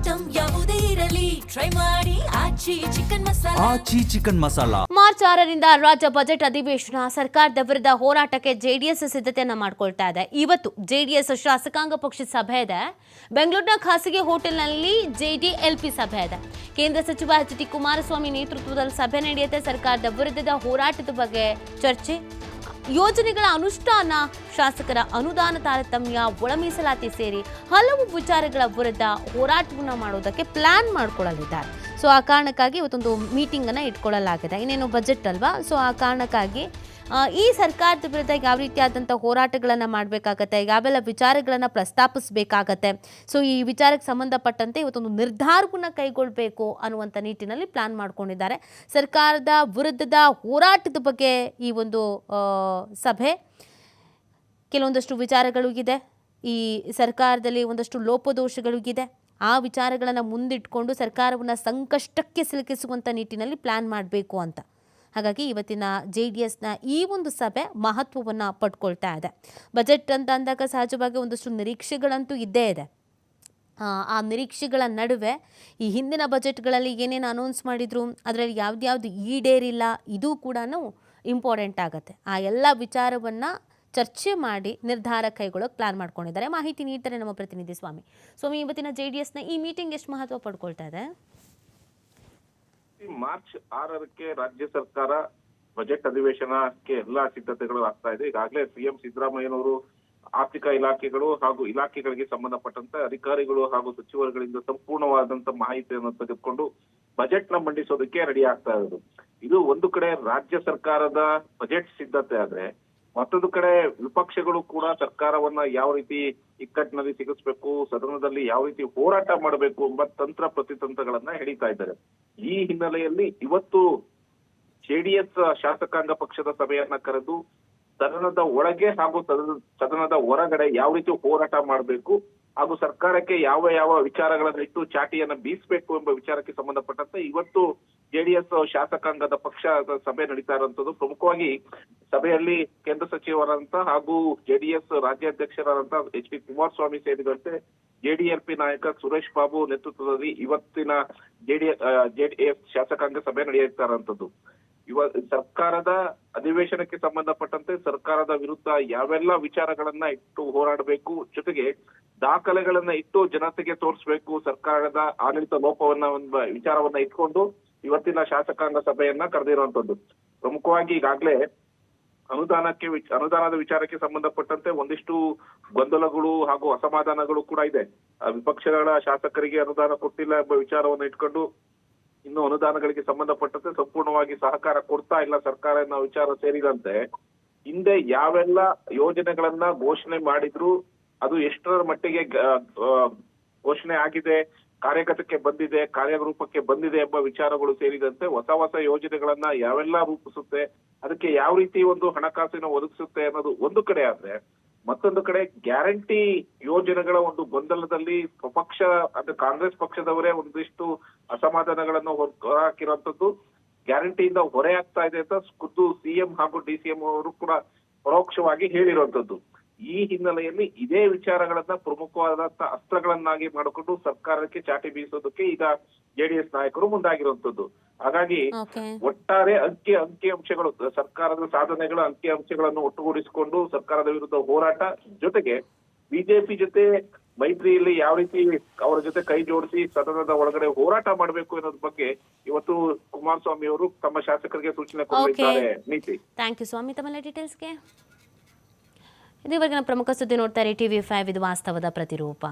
Item ಯಾವುದೇ ಇರಲಿ try ಮಾಡಿ ಆಚಿ ಚಿಕನ್ ಮಸಾಲಾ. ಮಾರ್ಚ್ 6ರಿಂದ ರಾಜ್ಯ ಬಜೆಟ್ ಅಧಿವೇಶನ. ಸರ್ಕಾರದ ವಿರುದ್ಧ ಹೋರಾಟಕ್ಕೆ ಜೆಡಿಎಸ್ ಸಿದ್ಧತೆಯನ್ನ ಮಾಡ್ಕೊಳ್ತಾ ಇದೆ. ಇವತ್ತು ಜೆಡಿಎಸ್ ಶಾಸಕಾಂಗ ಪಕ್ಷದ ಸಭೆ ಇದೆ. ಬೆಂಗಳೂರಿನ ಖಾಸಗಿ ಹೋಟೆಲ್ನಲ್ಲಿ ಜೆಡಿಎಲ್ಪಿ ಸಭೆ ಇದೆ. ಕೇಂದ್ರ ಸಚಿವ ಎಚ್ ಡಿ ಕುಮಾರಸ್ವಾಮಿ ನೇತೃತ್ವದಲ್ಲಿ ಸಭೆ ನಡೆಯುತ್ತೆ. ಸರ್ಕಾರದ ವಿರುದ್ಧದ ಹೋರಾಟದ ಬಗ್ಗೆ ಚರ್ಚೆ, ಯೋಜನೆಗಳ ಅನುಷ್ಠಾನ, ಶಾಸಕರ ಅನುದಾನ ತಾರತಮ್ಯ, ಒಳ ಮೀಸಲಾತಿ ಸೇರಿ ಹಲವು ವಿಚಾರಗಳ ವಿರುದ್ಧ ಹೋರಾಟವನ್ನು ಮಾಡೋದಕ್ಕೆ ಪ್ಲಾನ್ ಮಾಡ್ಕೊಳ್ಳಲಿದ್ದಾರೆ. ಸೊ ಆ ಕಾರಣಕ್ಕಾಗಿ ಇವತ್ತೊಂದು ಮೀಟಿಂಗನ್ನು ಇಟ್ಕೊಳ್ಳಲಾಗಿದೆ. ಇನ್ನೇನು ಬಜೆಟ್ ಅಲ್ವಾ, ಸೊ ಆ ಕಾರಣಕ್ಕಾಗಿ ಈ ಸರ್ಕಾರದ ವಿರುದ್ಧ ಯಾವ ರೀತಿಯಾದಂಥ ಹೋರಾಟಗಳನ್ನು ಮಾಡಬೇಕಾಗತ್ತೆ, ಯಾವೆಲ್ಲ ವಿಚಾರಗಳನ್ನು ಪ್ರಸ್ತಾಪಿಸಬೇಕಾಗತ್ತೆ, ಸೊ ಈ ವಿಚಾರಕ್ಕೆ ಸಂಬಂಧಪಟ್ಟಂತೆ ಇವತ್ತೊಂದು ನಿರ್ಧಾರವನ್ನು ಕೈಗೊಳ್ಳಬೇಕು ಅನ್ನುವಂಥ ನಿಟ್ಟಿನಲ್ಲಿ ಪ್ಲಾನ್ ಮಾಡ್ಕೊಂಡಿದ್ದಾರೆ. ಸರ್ಕಾರದ ವಿರುದ್ಧದ ಹೋರಾಟದ ಬಗ್ಗೆ ಈ ಒಂದು ಸಭೆ. ಕೆಲವೊಂದಷ್ಟು ವಿಚಾರಗಳು ಇದೆ, ಈ ಸರ್ಕಾರದಲ್ಲಿ ಒಂದಷ್ಟು ಲೋಪದೋಷಗಳು ಇದೆ. ಆ ವಿಚಾರಗಳನ್ನು ಮುಂದಿಟ್ಕೊಂಡು ಸರ್ಕಾರವನ್ನು ಸಂಕಷ್ಟಕ್ಕೆ ಸಿಲುಕಿಸುವಂಥ ನಿಟ್ಟಿನಲ್ಲಿ ಪ್ಲಾನ್ ಮಾಡಬೇಕು ಅಂತ. ಹಾಗಾಗಿ ಇವತ್ತಿನ JDSನ ಈ ಒಂದು ಸಭೆ ಮಹತ್ವವನ್ನು ಪಡ್ಕೊಳ್ತಾ ಇದೆ. ಬಜೆಟ್ ಅಂತ ಅಂದಾಗ ಸಹಜವಾಗಿ ಒಂದಷ್ಟು ನಿರೀಕ್ಷೆಗಳಂತೂ ಇದ್ದೇ ಇದೆ. ಆ ನಿರೀಕ್ಷೆಗಳ ನಡುವೆ ಈ ಹಿಂದಿನ ಬಜೆಟ್ಗಳಲ್ಲಿ ಏನೇನು ಅನೌನ್ಸ್ ಮಾಡಿದ್ರು, ಅದರಲ್ಲಿ ಯಾವ್ದು ಈಡೇರಿಲ್ಲ, ಇದು ಕೂಡ ಇಂಪಾರ್ಟೆಂಟ್ ಆಗುತ್ತೆ. ಆ ಎಲ್ಲ ವಿಚಾರವನ್ನು ಚರ್ಚೆ ಮಾಡಿ ನಿರ್ಧಾರ ಕೈಗೊಳ್ಳೋಕೆ ಪ್ಲಾನ್ ಮಾಡ್ಕೊಂಡಿದ್ದಾರೆ. ಮಾಹಿತಿ ನೀಡ್ತಾರೆ ನಮ್ಮ ಪ್ರತಿನಿಧಿ ಸ್ವಾಮಿ. ಇವತ್ತಿನ JDSನ ಈ ಮೀಟಿಂಗ್ ಎಷ್ಟು ಮಹತ್ವ ಪಡ್ಕೊಳ್ತಾ ಇದೆ? ಮಾರ್ಚ್ 6ಕ್ಕೆ ರಾಜ್ಯ ಸರ್ಕಾರ ಬಜೆಟ್ ಅಧಿವೇಶನಕ್ಕೆ ಎಲ್ಲಾ ಸಿದ್ಧತೆಗಳು ಆಗ್ತಾ ಇದೆ. ಈಗಾಗಲೇ ಸಿಎಂ ಸಿದ್ದರಾಮಯ್ಯನವರು ಆರ್ಥಿಕ ಇಲಾಖೆಗಳು ಹಾಗೂ ಇಲಾಖೆಗಳಿಗೆ ಸಂಬಂಧಪಟ್ಟಂತೆ ಅಧಿಕಾರಿಗಳು ಹಾಗೂ ಸಚಿವರುಗಳಿಂದ ಸಂಪೂರ್ಣವಾದಂತ ಮಾಹಿತಿಯನ್ನು ತೆಗೆದುಕೊಂಡು ಬಜೆಟ್ ನ ಮಂಡಿಸೋದಕ್ಕೆ ರೆಡಿ ಆಗ್ತಾ ಇರೋದು. ಇದು ಒಂದು ಕಡೆ ರಾಜ್ಯ ಸರ್ಕಾರದ ಬಜೆಟ್ ಸಿದ್ಧತೆ ಆದ್ರೆ, ಮತ್ತೊಂದು ಕಡೆ ವಿಪಕ್ಷಗಳು ಕೂಡ ಸರ್ಕಾರವನ್ನ ಯಾವ ರೀತಿ ಇಕ್ಕಟ್ಟಿನಲ್ಲಿ ಸಿಗಿಸ್ಬೇಕು, ಸದನದಲ್ಲಿ ಯಾವ ರೀತಿ ಹೋರಾಟ ಮಾಡಬೇಕು ಎಂಬ ತಂತ್ರ ಪ್ರತಿತಂತ್ರಗಳನ್ನ ಹಿಡಿತಾ ಇದ್ದಾರೆ. ಈ ಹಿನ್ನೆಲೆಯಲ್ಲಿ ಇವತ್ತು JDS ಶಾಸಕಾಂಗ ಪಕ್ಷದ ಸಭೆಯನ್ನ ಕರೆದು ಸದನದ ಒಳಗೆ ಹಾಗೂ ಸದನದ ಹೊರಗಡೆ ಯಾವ ರೀತಿ ಹೋರಾಟ ಮಾಡಬೇಕು ಹಾಗೂ ಸರ್ಕಾರಕ್ಕೆ ಯಾವ ವಿಚಾರಗಳನ್ನ ಇಟ್ಟು ಚಾಟಿಯನ್ನ ಬೀಸಬೇಕು ಎಂಬ ವಿಚಾರಕ್ಕೆ ಸಂಬಂಧಪಟ್ಟಂತೆ ಇವತ್ತು JDS ಶಾಸಕಾಂಗದ ಪಕ್ಷದ ಸಭೆ ನಡೀತಾ ಇರುವಂತದ್ದು. ಪ್ರಮುಖವಾಗಿ ಸಭೆಯಲ್ಲಿ ಕೇಂದ್ರ ಸಚಿವರಂತ ಹಾಗೂ JDS ರಾಜ್ಯಾಧ್ಯಕ್ಷರಾದಂತ ಎಚ್ ಡಿ ಕುಮಾರಸ್ವಾಮಿ ಸೇರಿದಂತೆ JDLP ನಾಯಕ ಸುರೇಶ್ ಬಾಬು ನೇತೃತ್ವದಲ್ಲಿ ಇವತ್ತಿನ JDS ಶಾಸಕಾಂಗ ಸಭೆ ನಡೆಯುತ್ತಾ ಇರುವಂತದ್ದು. ಸರ್ಕಾರದ ಅಧಿವೇಶನಕ್ಕೆ ಸಂಬಂಧಪಟ್ಟಂತೆ ಸರ್ಕಾರದ ವಿರುದ್ಧ ಯಾವೆಲ್ಲ ವಿಚಾರಗಳನ್ನ ಇಟ್ಟು ಹೋರಾಡಬೇಕು, ಜೊತೆಗೆ ದಾಖಲೆಗಳನ್ನ ಇಟ್ಟು ಜನತೆಗೆ ತೋರಿಸಬೇಕು, ಸರ್ಕಾರದ ಆಡಳಿತ ಲೋಪವನ್ನ ವಿಚಾರವನ್ನ ಇಟ್ಕೊಂಡು ಇವತ್ತಿನ ಶಾಸಕಾಂಗ ಸಭೆಯನ್ನ ಕರೆದಿರುವಂತದ್ದು. ಪ್ರಮುಖವಾಗಿ ಈಗಾಗಲೇ ಅನುದಾನದ ವಿಚಾರಕ್ಕೆ ಸಂಬಂಧಪಟ್ಟಂತೆ ಒಂದಿಷ್ಟು ಗೊಂದಲಗಳು ಹಾಗೂ ಅಸಮಾಧಾನಗಳು ಕೂಡ ಇದೆ. ವಿಪಕ್ಷಗಳ ಶಾಸಕರಿಗೆ ಅನುದಾನ ಕೊಟ್ಟಿಲ್ಲ ಎಂಬ ವಿಚಾರವನ್ನು ಇಟ್ಕೊಂಡು ಇನ್ನು ಅನುದಾನಗಳಿಗೆ ಸಂಬಂಧಪಟ್ಟಂತೆ ಸಂಪೂರ್ಣವಾಗಿ ಸಹಕಾರ ಕೊಡ್ತಾ ಇಲ್ಲ ಸರ್ಕಾರ ಅನ್ನೋ ವಿಚಾರ ಸೇರಿದಂತೆ ಹಿಂದೆ ಯಾವೆಲ್ಲ ಯೋಜನೆಗಳನ್ನ ಘೋಷಣೆ ಮಾಡಿದ್ರು, ಅದು ಎಷ್ಟರ ಮಟ್ಟಿಗೆ ಘೋಷಣೆ ಆಗಿದೆ, ಕಾರ್ಯಗತಕ್ಕೆ ಬಂದಿದೆ, ಕಾರ್ಯರೂಪಕ್ಕೆ ಬಂದಿದೆ ಎಂಬ ವಿಚಾರಗಳು ಸೇರಿದಂತೆ ಹೊಸ ಯೋಜನೆಗಳನ್ನ ಯಾವೆಲ್ಲ ರೂಪಿಸುತ್ತೆ, ಅದಕ್ಕೆ ಯಾವ ರೀತಿ ಒಂದು ಹಣಕಾಸಿನ ಒದಗಿಸುತ್ತೆ ಅನ್ನೋದು ಒಂದು ಕಡೆ ಆದ್ರೆ, ಮತ್ತೊಂದು ಕಡೆ ಗ್ಯಾರಂಟಿ ಯೋಜನೆಗಳ ಒಂದು ಗೊಂದಲದಲ್ಲಿ ಪಕ್ಷ ಅಂದ್ರೆ ಕಾಂಗ್ರೆಸ್ ಪಕ್ಷದವರೇ ಒಂದಿಷ್ಟು ಅಸಮಾಧಾನಗಳನ್ನು ಹೊರಹಾಕಿರುವಂತದ್ದು, ಗ್ಯಾರಂಟಿಯಿಂದ ಹೊರೆ ಆಗ್ತಾ ಇದೆ ಅಂತ ಖುದ್ದು ಸಿಎಂ ಹಾಗೂ DCM ಅವರು ಕೂಡ ಪರೋಕ್ಷವಾಗಿ ಹೇಳಿರುವಂತದ್ದು. ಈ ಹಿನ್ನೆಲೆಯಲ್ಲಿ ಇದೇ ವಿಚಾರಗಳನ್ನ ಪ್ರಮುಖವಾದಂತ ಅಸ್ತ್ರಗಳನ್ನಾಗಿ ಮಾಡಿಕೊಂಡು ಸರ್ಕಾರಕ್ಕೆ ಚಾಟಿ ಬೀಸೋದಕ್ಕೆ ಈಗ JDS ನಾಯಕರು ಮುಂದಾಗಿರುವಂತದ್ದು. ಹಾಗಾಗಿ ಒಟ್ಟಾರೆ ಅಂಕಿಅಂಶಗಳು, ಸರ್ಕಾರದ ಸಾಧನೆಗಳ ಅಂಕಿಅಂಶಗಳನ್ನು ಒಟ್ಟುಗೂಡಿಸಿಕೊಂಡು ಸರ್ಕಾರದ ವಿರುದ್ಧ ಹೋರಾಟ, ಜೊತೆಗೆ ಬಿಜೆಪಿ ಜೊತೆ ಮೈತ್ರಿಯಲ್ಲಿ ಯಾವ ರೀತಿ ಅವರ ಜೊತೆ ಕೈ ಜೋಡಿಸಿ ಸದನದ ಒಳಗಡೆ ಹೋರಾಟ ಮಾಡಬೇಕು ಅನ್ನೋದ್ರ ಬಗ್ಗೆ ಇವತ್ತು ಕುಮಾರಸ್ವಾಮಿ ಅವರು ತಮ್ಮ ಶಾಸಕರಿಗೆ ಸೂಚನೆ ಕೊಟ್ಟಿದ್ದಾರೆ. ನೀತಿ. ಥ್ಯಾಂಕ್ ಯು ಸ್ವಾಮಿ ತಮ್ಮ ಡೀಟೇಲ್ಸ್ಗೆ. ಇದುವರೆಗಿನ ಪ್ರಮುಖ ಸುದ್ದಿ ನೋಡ್ತಾರೆ TV5, ಇದು ವಾಸ್ತವದ ಪ್ರತಿರೂಪ.